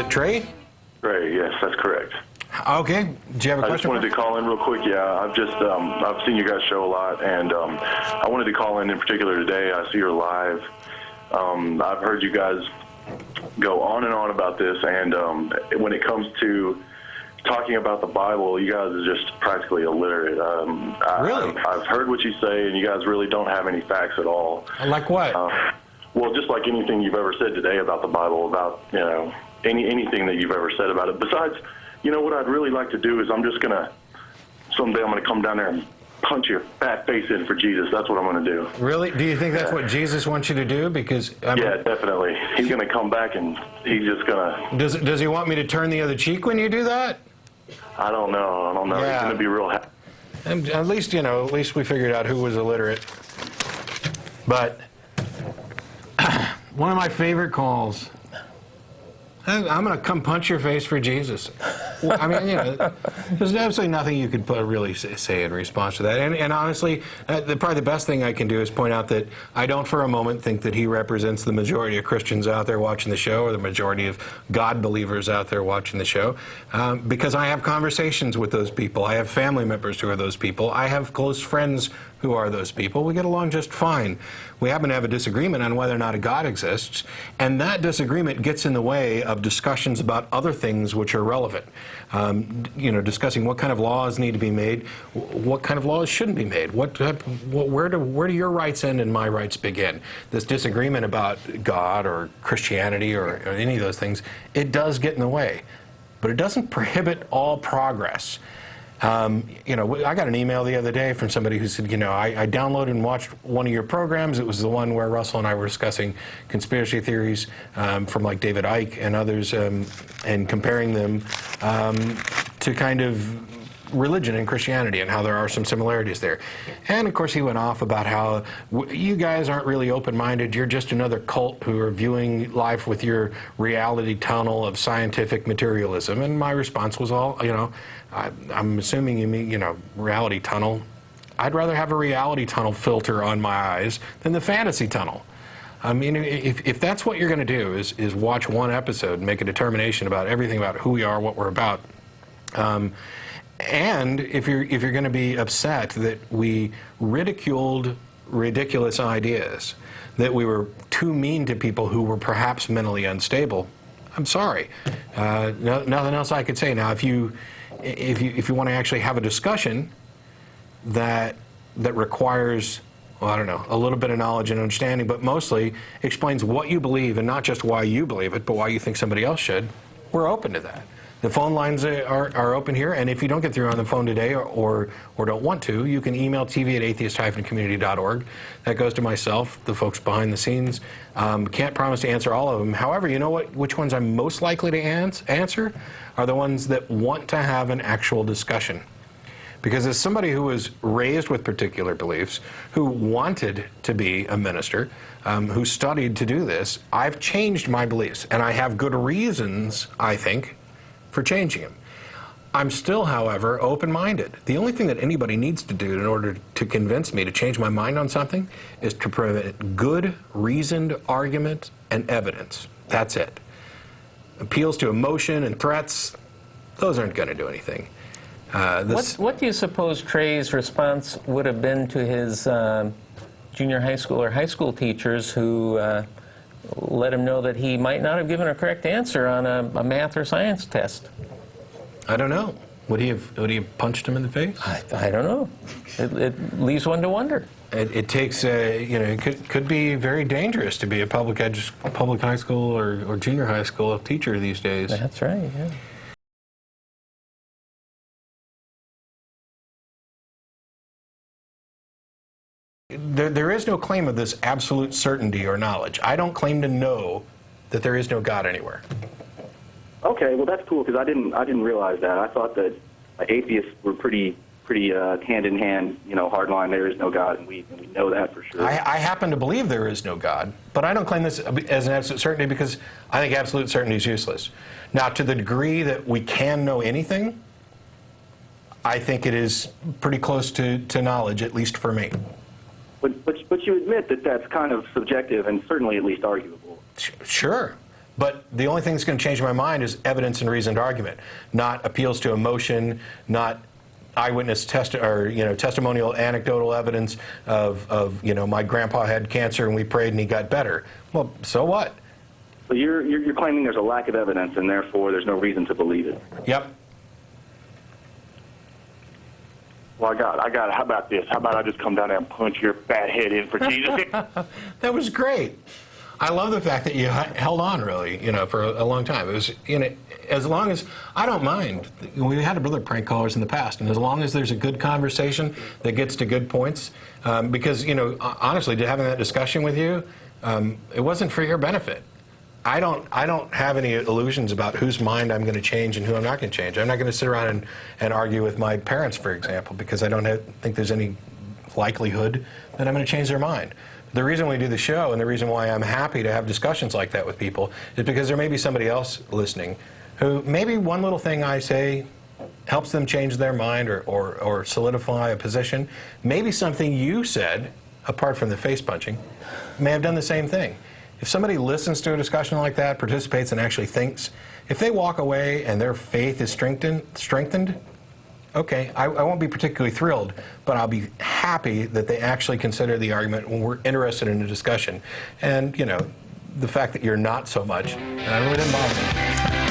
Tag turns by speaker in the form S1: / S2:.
S1: it Trey?
S2: Trey, yes, that's correct.
S1: Okay. Do you have a question?
S2: I just wanted to call in real quick. Yeah, I've seen you guys show a lot, and I wanted to call in particular today. I see you're live. I've heard you guys go on and on about this, and when it comes to talking about the Bible, you guys are just practically illiterate.
S1: Really?
S2: I've heard what you say, and you guys really don't have any facts at all.
S1: Like what?
S2: Well, just like anything you've ever said today about the Bible, about, anything that you've ever said about it. Besides, what I'd really like to do is someday I'm going to come down there and punch your fat face in for Jesus. That's what I'm going to do.
S1: Really? Do you think that's what Jesus wants you to do? Because
S2: yeah, definitely. He's going to come back and he's just going
S1: to... Does he want me to turn the other cheek when you do that?
S2: I don't know.
S1: Yeah.
S2: He's going to be real happy.
S1: And at least we figured out who was illiterate. But one of my favorite calls, I'm going to come punch your face for Jesus. I mean, there's absolutely nothing you could really say in response to that. And honestly, probably the best thing I can do is point out that I don't for a moment think that he represents the majority of Christians out there watching the show, or the majority of God believers out there watching the show, because I have conversations with those people. I have family members who are those people. I have close friends who are those people. We get along just fine. We happen to have a disagreement on whether or not a God exists, and that disagreement gets in the way of discussions about other things which are relevant. Discussing what kind of laws need to be made, what kind of laws shouldn't be made, where do your rights end and my rights begin. This disagreement about God or Christianity or any of those things, it does get in the way, but it doesn't prohibit all progress. I got an email the other day from somebody who said, I downloaded and watched one of your programs. It was the one where Russell and I were discussing conspiracy theories from like David Icke and others, and comparing them to kind of religion and Christianity and how there are some similarities there. And of course he went off about how you guys aren't really open-minded, you're just another cult who are viewing life with your reality tunnel of scientific materialism. And my response was all, I'm assuming you mean, reality tunnel. I'd rather have a reality tunnel filter on my eyes than the fantasy tunnel. I mean, if that's what you're going to do is watch one episode and make a determination about everything about who we are, what we're about, and if you're going to be upset that we ridiculed ridiculous ideas, that we were too mean to people who were perhaps mentally unstable, I'm sorry. Nothing else I could say. Now, if you want to actually have a discussion that requires, well, I don't know, a little bit of knowledge and understanding, but mostly explains what you believe and not just why you believe it, but why you think somebody else should, we're open to that. The phone lines are open here, and if you don't get through on the phone today or don't want to, you can email tv@atheist-community.org. That goes to myself, the folks behind the scenes. Can't promise to answer all of them. However, you know what? Which ones I'm most likely to answer are the ones that want to have an actual discussion. Because as somebody who was raised with particular beliefs, who wanted to be a minister, who studied to do this, I've changed my beliefs, and I have good reasons, I think, for changing them. I'm still, however, open-minded. The only thing that anybody needs to do in order to convince me to change my mind on something is to present good, reasoned argument and evidence. That's it. Appeals to emotion and threats, those aren't going to do anything.
S3: What do you suppose Trey's response would have been to his junior high school or high school teachers who let him know that he might not have given a correct answer on a math or science test?
S1: I don't know. Would he have punched him in the face?
S3: I don't know. It leaves one to wonder.
S1: It takes, it could be very dangerous to be a public high school or junior high school teacher these days.
S3: That's right, yeah.
S1: There is no claim of this absolute certainty or knowledge. I don't claim to know that there is no God anywhere.
S4: Okay, well that's cool because I didn't realize that. I thought that atheists were pretty hand in hand, hardline. There is no God, and we know that for sure.
S1: I happen to believe there is no God, but I don't claim this as an absolute certainty because I think absolute certainty is useless. Now, to the degree that we can know anything, I think it is pretty close to knowledge, at least for me.
S4: But you admit that that's kind of subjective and certainly at least arguable.
S1: Sure. But the only thing that's going to change my mind is evidence and reasoned argument, not appeals to emotion, not eyewitness testimonial anecdotal evidence of my grandpa had cancer and we prayed and he got better. Well, so what?
S4: So you're claiming there's a lack of evidence and therefore there's no reason to believe it.
S1: Yep.
S5: Well, I got it. How about this? How about I just come down there and punch your fat head in for Jesus?
S1: That was great. I love the fact that you held on, really, for a long time. It was, as long as, I don't mind. We had other prank callers in the past, and as long as there's a good conversation that gets to good points, because, honestly, having that discussion with you, it wasn't for your benefit. I don't have any illusions about whose mind I'm going to change and who I'm not going to change. I'm not going to sit around and argue with my parents, for example, because I don't think there's any likelihood that I'm going to change their mind. The reason we do the show and the reason why I'm happy to have discussions like that with people is because there may be somebody else listening who maybe one little thing I say helps them change their mind or solidify a position. Maybe something you said, apart from the face punching, may have done the same thing. If somebody listens to a discussion like that, participates and actually thinks, if they walk away and their faith is strengthened, okay, I won't be particularly thrilled, but I'll be happy that they actually consider the argument when we're interested in a discussion. And, the fact that you're not so much, and I really didn't bother me.